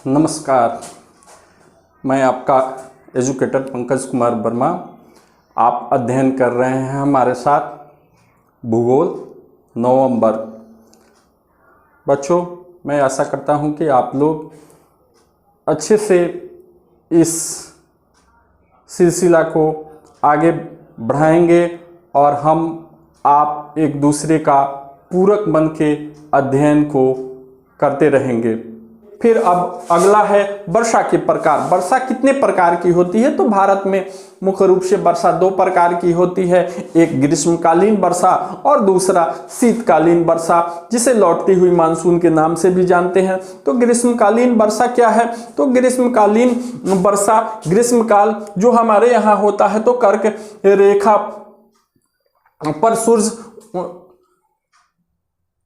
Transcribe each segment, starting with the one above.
नमस्कार, मैं आपका एजुकेटर पंकज कुमार वर्मा। आप अध्ययन कर रहे हैं हमारे साथ भूगोल नवंबर। बच्चों, मैं आशा करता हूं कि आप लोग अच्छे से इस सिलसिला को आगे बढ़ाएंगे और आप एक दूसरे का पूरक बन के अध्ययन को करते रहेंगे। फिर अब अगला है वर्षा के प्रकार। वर्षा कितने प्रकार की होती है? तो भारत में मुख्य रूप से वर्षा दो प्रकार की होती है, एक ग्रीष्मकालीन वर्षा और दूसरा शीतकालीन वर्षा, जिसे लौटती हुई मानसून के नाम से भी जानते हैं। तो ग्रीष्मकालीन वर्षा क्या है? तो ग्रीष्मकालीन वर्षा, ग्रीष्मकाल जो हमारे यहाँ होता है तो कर्क रेखा पर सूर्य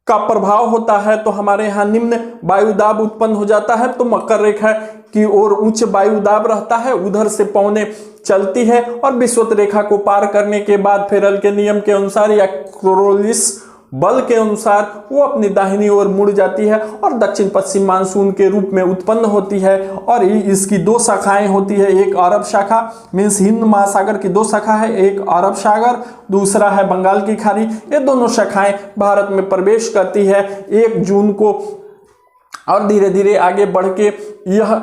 का प्रभाव होता है, तो हमारे यहाँ निम्न वायुदाब उत्पन्न हो जाता है। तो मकर रेखा की ओर उच्च वायुदाब रहता है, उधर से पवनें चलती है और विषुवत रेखा को पार करने के बाद फेरल के नियम के अनुसार या क्रोलिस बल के अनुसार वो अपनी दाहिनी ओर मुड़ जाती है और दक्षिण पश्चिम मानसून के रूप में उत्पन्न होती है। और इसकी दो शाखाएं होती है, एक अरब शाखा मीन्स हिंद महासागर की दो शाखा है, एक अरब सागर, दूसरा है बंगाल की खाड़ी। ये दोनों शाखाएं भारत में प्रवेश करती है 1 जून को और धीरे धीरे आगे बढ़ के यह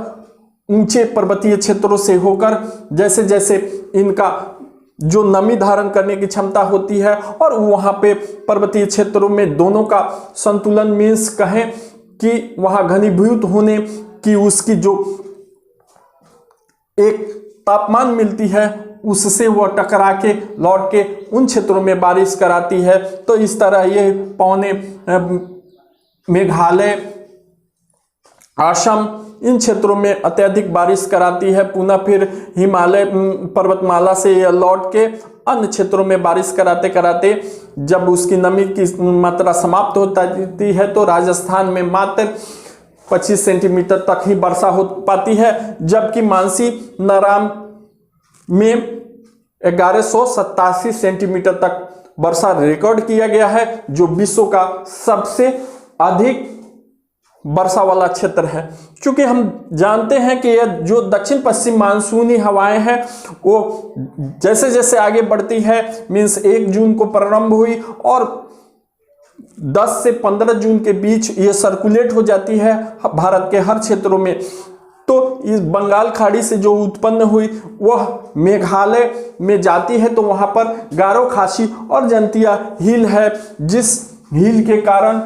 ऊंचे पर्वतीय क्षेत्रों से होकर जैसे जैसे इनका जो नमी धारण करने की क्षमता होती है और वहां पे पर्वतीय क्षेत्रों में दोनों का संतुलन मीन्स कहें कि वहां घनीभूत होने की उसकी जो एक तापमान मिलती है उससे वह टकरा के लौट के उन क्षेत्रों में बारिश कराती है। तो इस तरह ये पौने मेघालय, असम इन क्षेत्रों में अत्यधिक बारिश कराती है। पुनः फिर हिमालय पर्वतमाला से यह लौट के अन्य क्षेत्रों में बारिश कराते कराते जब उसकी नमी की मात्रा समाप्त हो जाती है तो राजस्थान में मात्र 25 सेंटीमीटर तक ही वर्षा हो पाती है, जबकि मानसी नारायण में 1187 सेंटीमीटर तक वर्षा रिकॉर्ड किया गया है, जो विश्व का सबसे अधिक वर्षा वाला क्षेत्र है। क्योंकि हम जानते हैं कि यह जो दक्षिण पश्चिम मानसूनी हवाएं हैं वो जैसे जैसे आगे बढ़ती है मीन्स 1 जून को प्रारंभ हुई और 10 से 15 जून के बीच ये सर्कुलेट हो जाती है भारत के हर क्षेत्रों में। तो इस बंगाल खाड़ी से जो उत्पन्न हुई वह मेघालय में जाती है, तो वहां पर गारो खासी और जंतिया हिल है, जिस हिल के कारण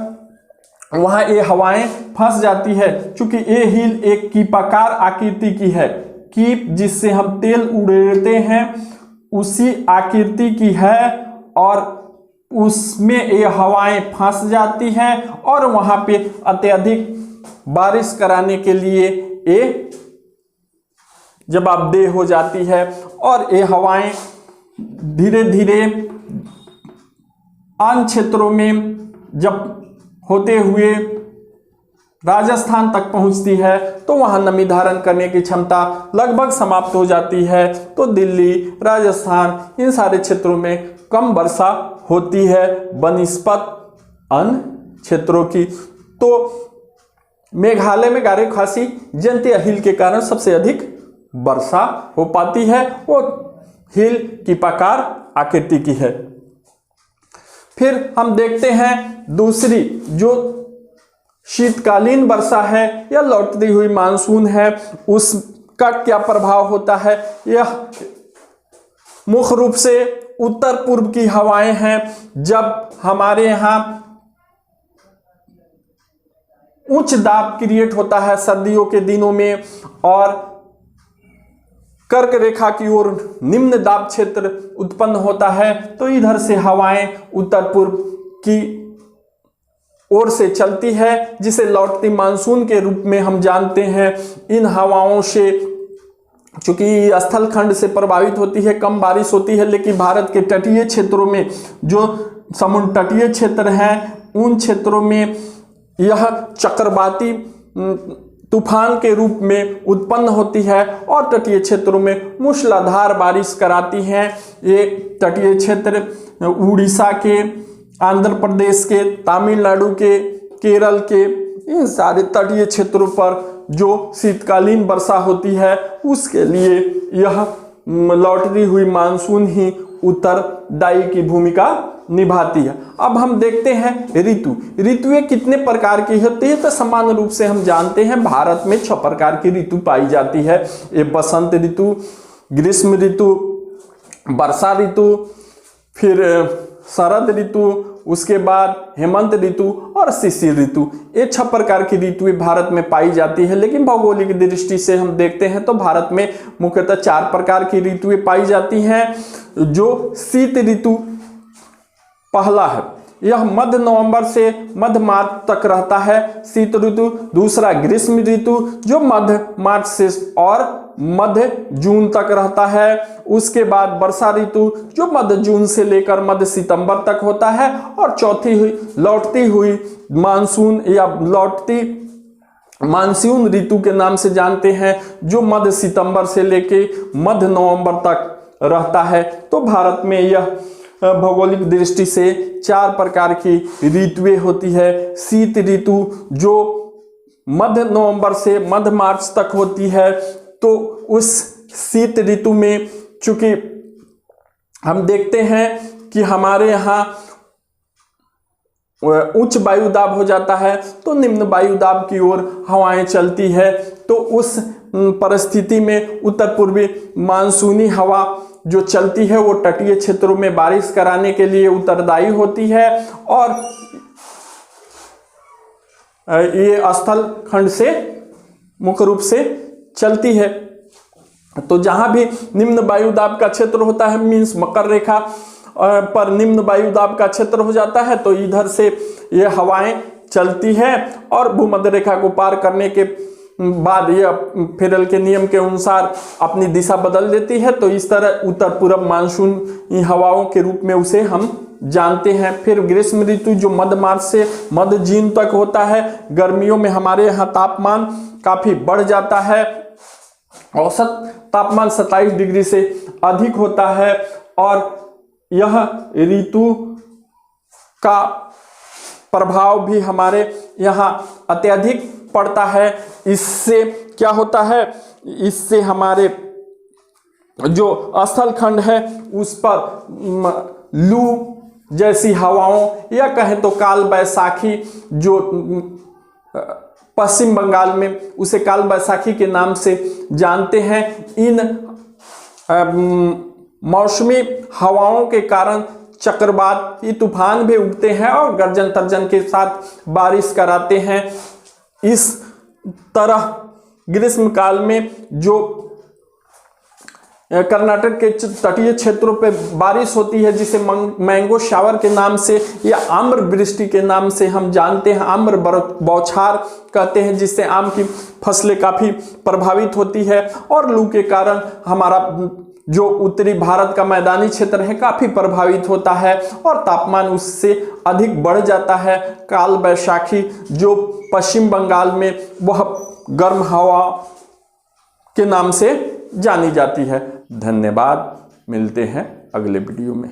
वहां ये हवाएं फंस जाती है। क्योंकि ये हिल एक कीपाकार आकृति की है, कीप जिससे हम तेल उड़ेते हैं उसी आकृति की है और उसमें ये हवाएं फंस जाती हैं और वहां पे अत्यधिक बारिश कराने के लिए ये जवाबदेह हो जाती है। और ये हवाएं धीरे धीरे अन्य क्षेत्रों में जब होते हुए राजस्थान तक पहुंचती है तो वहां नमी धारण करने की क्षमता लगभग समाप्त हो जाती है। तो दिल्ली, राजस्थान इन सारे क्षेत्रों में कम वर्षा होती है बनिस्पत अन्य क्षेत्रों की। तो मेघालय में गारो खासी जंतिया हिल के कारण सबसे अधिक वर्षा हो पाती है, वो हिल कीपाकार आकृति की है। फिर हम देखते हैं दूसरी जो शीतकालीन वर्षा है या लौटती हुई मानसून है, उसका क्या प्रभाव होता है। यह मुख्य रूप से उत्तर पूर्व की हवाएं हैं। जब हमारे यहाँ उच्च दाब क्रिएट होता है सर्दियों के दिनों में और कर्क रेखा की ओर निम्न दाब क्षेत्र उत्पन्न होता है, तो इधर से हवाएं उत्तर पूर्व की ओर से चलती है, जिसे लौटती मानसून के रूप में हम जानते हैं। इन हवाओं से चूंकि स्थल खंड से प्रभावित होती है, कम बारिश होती है, लेकिन भारत के तटीय क्षेत्रों में जो समुद्र तटीय क्षेत्र हैं उन क्षेत्रों में यह चक्रवाती तूफान के रूप में उत्पन्न होती है और तटीय क्षेत्रों में मूसलाधार बारिश कराती हैं। ये तटीय क्षेत्र उड़ीसा के, आंध्र प्रदेश के, तमिलनाडु के, केरल के इन सारे तटीय क्षेत्रों पर जो शीतकालीन वर्षा होती है उसके लिए यह लौटती हुई मानसून ही उत्तरदायी की भूमिका निभाती है। अब हम देखते हैं ऋतु। ऋतुएं कितने प्रकार की होती है, तो सामान्य रूप से हम जानते हैं भारत में 6 प्रकार की ऋतु पाई जाती है। ये बसंत ऋतु, ग्रीष्म ऋतु, वर्षा ऋतु, फिर शरद ऋतु, उसके बाद हेमंत ऋतु और शिशिर ऋतु। ये 6 प्रकार की ऋतुएं भारत में पाई जाती है। लेकिन भौगोलिक दृष्टि से हम देखते हैं तो भारत में मुख्यतः 4 प्रकार की ऋतुएं पाई जाती हैं। जो शीत ऋतु पहला है, यह मध्य नवंबर से मध्य मार्च तक रहता है शीत ऋतु। दूसरा ग्रीष्म ऋतु जो मध्य मार्च से और मध्य जून तक रहता है। उसके बाद वर्षा ऋतु जो मध्य जून से लेकर मध्य सितंबर तक होता है। और चौथी हुई लौटती हुई मानसून या लौटती मानसून ऋतु के नाम से जानते हैं, जो मध्य सितंबर से लेके मध्य नवंबर तक रहता है। तो भारत में यह भौगोलिक दृष्टि से 4 प्रकार की ऋतुएं होती है। शीत ऋतु जो मध्य नवंबर से मध्य मार्च तक होती है, तो उस शीत ऋतु में चूंकि हम देखते हैं कि हमारे यहाँ उच्च वायुदाब हो जाता है तो निम्न वायुदाब की ओर हवाएं चलती है। तो उस परिस्थिति में उत्तर पूर्वी मानसूनी हवा जो चलती है वो तटीय क्षेत्रों में बारिश कराने के लिए उत्तरदायी होती है। और ये स्थल खंड से मुख्य रूप से चलती है। तो जहां भी निम्न वायुदाब का क्षेत्र होता है, मीन्स मकर रेखा पर निम्न वायुदाब का क्षेत्र हो जाता है, तो इधर से ये हवाएं चलती है और भूमध्य रेखा को पार करने के बाद यह फेरल के नियम के अनुसार अपनी दिशा बदल देती है। तो इस तरह उत्तर पूर्व मानसून हवाओं के रूप में उसे हम जानते हैं। फिर ग्रीष्म ऋतु जो मध्य मार्च से मध्य जून तक होता है। गर्मियों में हमारे यहाँ तापमान काफी बढ़ जाता है, औसत तापमान 27 डिग्री से अधिक होता है। और यह ऋतु का प्रभाव भी हमारे यहाँ अत्यधिक पड़ता है। इससे क्या होता है, इससे हमारे जो स्थल खंड है उस पर लू जैसी हवाओं या कहें तो काल बैसाखी, जो पश्चिम बंगाल में उसे काल बैसाखी के नाम से जानते हैं, इन मौसमी हवाओं के कारण चक्रवाती तूफान भी उठते हैं और गर्जन तर्जन के साथ बारिश कराते हैं। इस तरह ग्रीष्म काल में जो कर्नाटक के तटीय क्षेत्रों पे बारिश होती है, जिसे मैंगो शावर के नाम से या आम्र वृष्टि के नाम से हम जानते हैं, आम्र बौछार कहते हैं, जिससे आम की फसलें काफ़ी प्रभावित होती है। और लू के कारण हमारा जो उत्तरी भारत का मैदानी क्षेत्र है काफ़ी प्रभावित होता है और तापमान उससे अधिक बढ़ जाता है। काल बैसाखी जो पश्चिम बंगाल में वह गर्म हवा के नाम से जानी जाती है। धन्यवाद, मिलते हैं अगले वीडियो में।